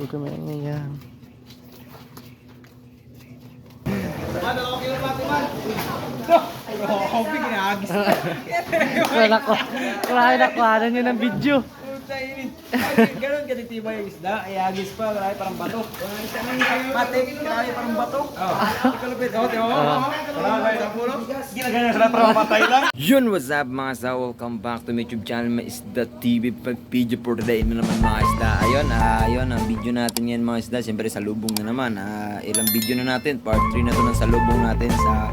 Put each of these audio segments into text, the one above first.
Huwag kami ngayon. Wala nakuha nyo ng video. Ganun katitiba yung isda, ayagis pa, marami parang bato. Matik, marami parang bato. Kalupit, ginagana sila para mapatay lang. Yun, what's up mga sa? Welcome back to my YouTube channel, Isda TV. Pag video for today mo naman mga isda. Ayun, ang video natin yan mga isda. Siyempre sa lubong na naman. Ilang video na natin, part 3 na to ng sa lubong natin sa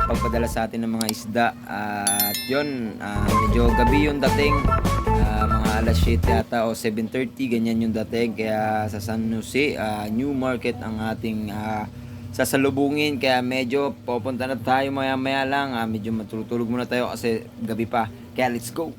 pagpadala sa atin ng mga isda. At yun, medyo gabi yung dating. Mga alas 7 yata o 7:30 ganyan yung dating, kaya sa San Jose New Market ang ating sasalubungin, kaya medyo pupunta na tayo maya lang, medyo matulog muna tayo kasi gabi pa, kaya let's go.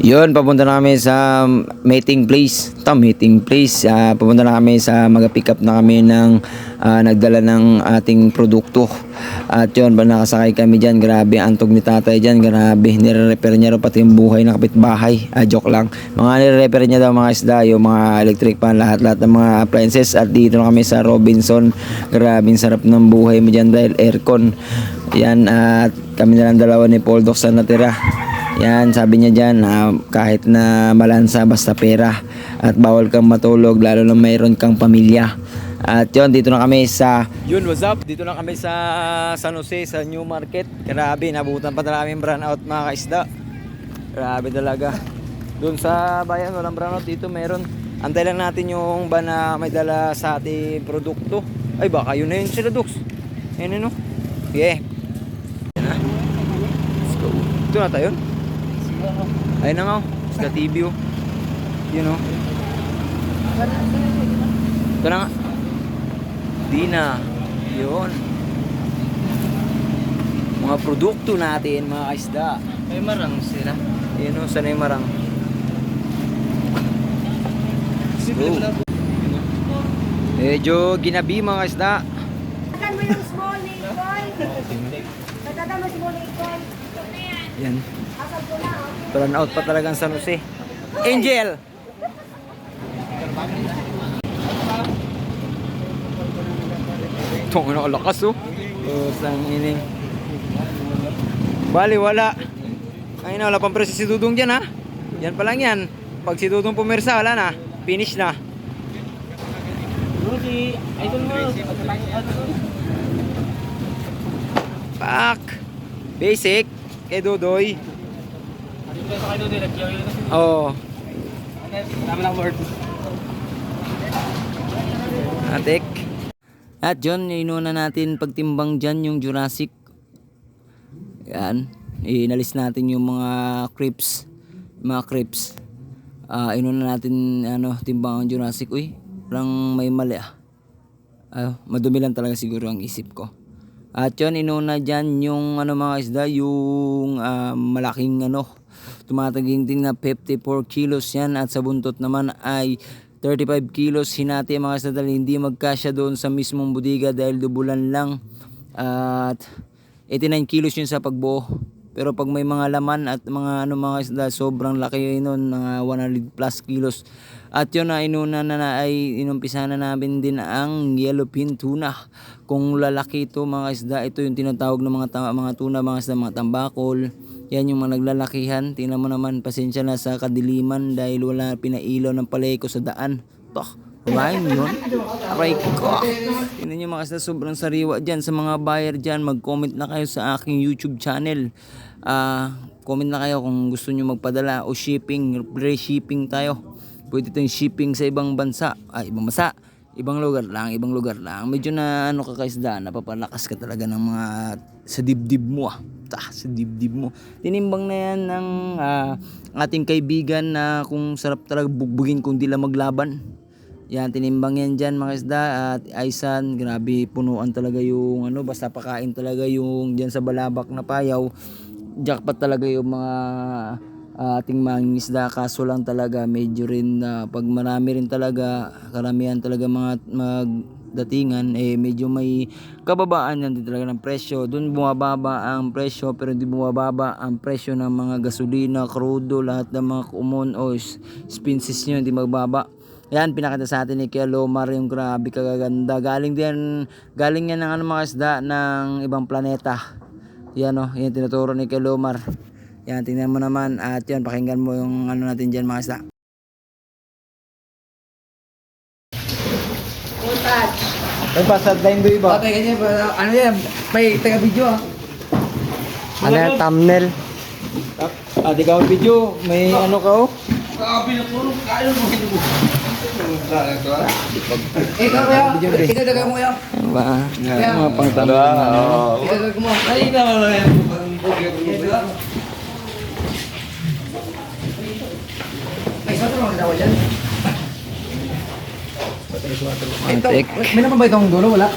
Yun, papunta na kami sa mating place. Papunta na kami sa mag-pick up na kami ng nagdala ng ating produkto. At yun, nakasakay kami dyan. Grabe, antog ni tatay dyan. Grabe, nire-repair niya rin pati yung buhay ng kapitbahay. Joke lang. Mga nire-repair niya daw mga isda, yung mga electric pan, lahat ng mga appliances. At dito na kami sa Robinson. Grabe, sarap ng buhay mo dyan dahil aircon. Yan, at kami na lang dalawa ni Poldox na natira. Yan, sabi niya dyan, kahit na malansa basta pera at bawal kang matulog lalo na mayroon kang pamilya. At yun, dito na kami sa what's up? Dito na kami sa San Jose, sa New Market. Grabe, nabutan pa talaga kami brownout mga kaisda. Grabe talaga. Doon sa bayan walang brownout, dito meron. Antay lang natin yung ba na may dala sa ating produkto. Ay baka yun na yun sila, Dux. Ayun, no? Yeah. Yan na. Let's go. Ito na tayo. Ayun na nga, Isda TV oh. Yun oh. Ito na nga. Di na. Yun. Mga produkto natin, mga kaisda. May marang sila. Yun oh, sana yung marang. Let's go. Medyo ginabi mga kaisda. Tagan mo yung small Nicole. Tagan mo small Nicole. Yan. Asal ko na. Burn out pa talagang San Jose. Angel! Itong ano kalakas oh. Sang ining. Bali wala. Ay na, wala pang presi si Dudong dyan ha. Yan pa lang yan. Pag si Dudong pumirsa, wala na. Finish na. Pak! Basic. Kay Dodoy. Oo. Tama lang word. Atik. At John, inuna natin pagtimbang dyan yung Jurassic. Yan. Inalis natin yung mga creeps. Inuna natin timbang ang Jurassic. Uy, parang may mali madumi lang talaga siguro ang isip ko. At yun, inuna dyan yung mga isda, yung malaking tumataginting na 54 kilos yan, at sa buntot naman ay 35 kilos. Hinati mga isda dahil hindi magkasya doon sa mismong budiga dahil dubulan lang, at 89 kilos yun sa pagbuo. Pero pag may mga laman at mga mga isda, sobrang laki yun nun, mga 100 plus kilos. At yun na inuna ay inumpisa na namin din ang yellowfin tuna. Kung lalaki ito mga isda, ito yung tinatawag ng mga tuna, mga isda, mga tambakol. Yan yung mga naglalakihan. Tingnan mo naman, pasensya na sa kadiliman dahil wala pinailaw ng paleko sa daan. Rhyme yun. Aray ko. Tingnan nyo mga isda, sobrang sariwa dyan. Sa mga buyer dyan, mag-comment na kayo sa aking YouTube channel. Comment na kayo kung gusto nyo magpadala o shipping, pre-shipping tayo. Pwede itong shipping sa ibang bansa, ibang lugar lang. Medyo na kakaisda, napapalakas ka talaga ng mga sa dibdib mo sa dibdib mo. Tinimbang na yan ng ating kaibigan na kung sarap talaga bugbugin kung di lang maglaban. Yan, tinimbang yan dyan mga isda. At Aisan, grabe, punuan talaga yung ano, basta pakain talaga yung dyan sa Balabak na Payaw. Jackpot talaga yung mga ating mangingisda. Kaso lang talaga medyo rin pag marami rin talaga, karamihan talaga mga magdatingan, medyo may kababaan yan din talaga ng presyo. Doon bumababa ang presyo, pero hindi bumababa ang presyo ng mga gasolina, crudo, lahat ng mga common o expenses nyo hindi magbaba. Yan, pinakita sa atin ni Kuya Lomar yung grabe kagaganda. Galing yan ng ano mga isda ng ibang planeta. Yan o, yan tinuturo ni Kuya Lomar. Yan, tingnan mo naman at yan, pakinggan mo yung ano natin dyan mga isda. May pasad line do iba. Okay, ganyan, ano yan, may taga-video Ano yan, thumbnail? Di ka video, may ano ka oh. Ikaw kaya, ikaw daga mo kaya. Ba? Mga pangtama. Ikaw daga mo. Ay, naman yan. May sato lang daw yan. Matik. May naman ba itong dulo? Wala?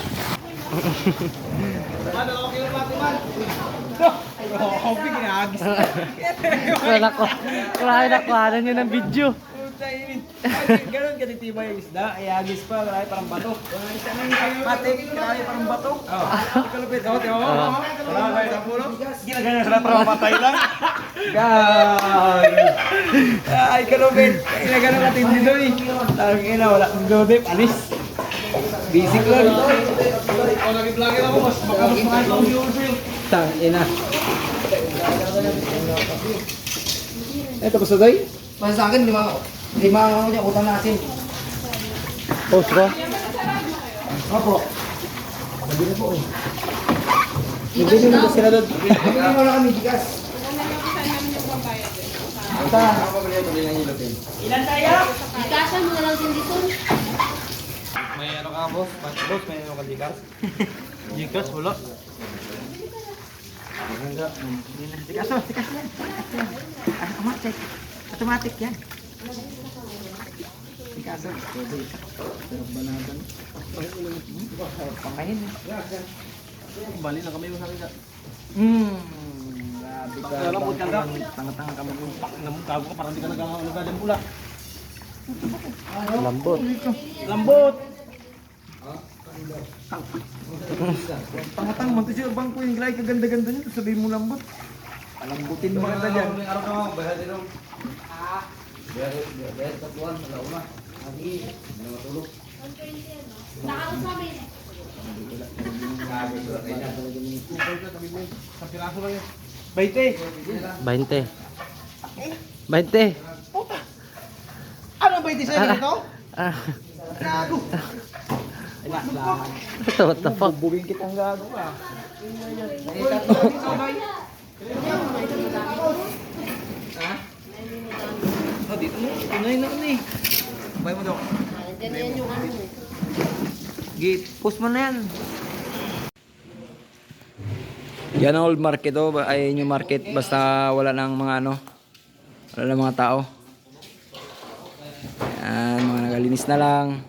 Wala nakuha nyo ng video. Ganun katitibay yung isda, ayagis pa, grabe parang bato. Matik, grabe parang bato. Kalupit, tiyo. Grabe, sa pulo. Ginaganyan sila para mapatay lang. Ay, kalupit. Ginaganyan natin dito eh. Tawag ina, wala kang dodip, alis. Basic lang. Lagi-lagi ako, mas makamas mga itong views. Tang ina. Tapos na doy? Para sa akin, lima ano niya, utang natin. Post ko? Opo. Hindi mo sila doon. Hindi mo na kami bigas. Ikasan mo na lang din dito. May ano ka, boss? Boss, may ano ka dikas? Gcash, wala. Tikas yan. Automatic. Automatic yan. Tikas. Pakain. Bali na kami sa kanya. Grabe ka. Lambot ka. Tanga-tanga ka mag-umpak. Gago ka, parang hindi ka nag-alagad ng pula. Lambot. Lambot! Tanga-tanga, mantis yung bangko yung gray, kaganda-ganda niyo, sabihin mo lambot. Alambutin mo maganda dyan. May araw ka mo, bahal din ako. Bahal, tatuan, malauna. Lagi, hindi matulog. Nakaus namin. Sa piraso lang yun. 20! 20. 20. Ano 20 sa'yo nito? Ah, Gago! what the fuck? Bubugin kitang gago ka. Oh, dito mo. Tunay na kami. Bay mo daw. Ganyan yung ano. Gate. Post mo na yan. Yan ang old market oh, ay new market basta wala nang mga ano, wala nang mga tao. Yan, mga nagalinis na lang.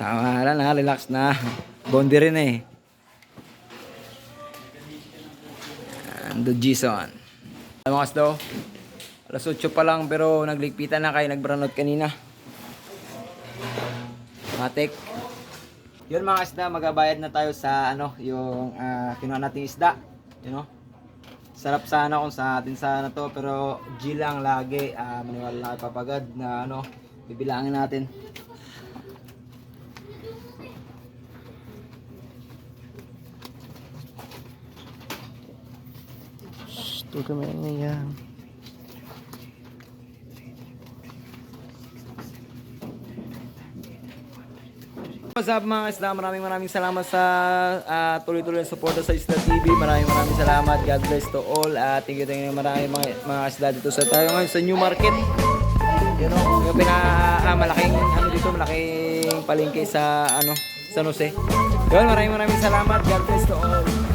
Tama na, relax na. Bondi rin eh. Yan, the Gison. Mga kasdo, alas 8 pa lang pero nagligpitan na kayo, nagbranot kanina. Matik. Yun mga isda, magabayad na tayo sa ano, yung kinuha nating isda. You know? Sarap sana kung sa atin sana to, pero G lang lagi. Maniwala na papagad na ano, bibilangin natin. Ito kami ngayon. What's up mga isda, maraming salamat sa tuloy-tuloy na suporta sa Isda TV. Maraming salamat. God bless to all. Thank you maraming mga isda dito sa tayo ngayon sa New Market. You know, yung malaking ano dito, malaking palengke sa ano, San Jose. Yun, maraming salamat. God bless to all.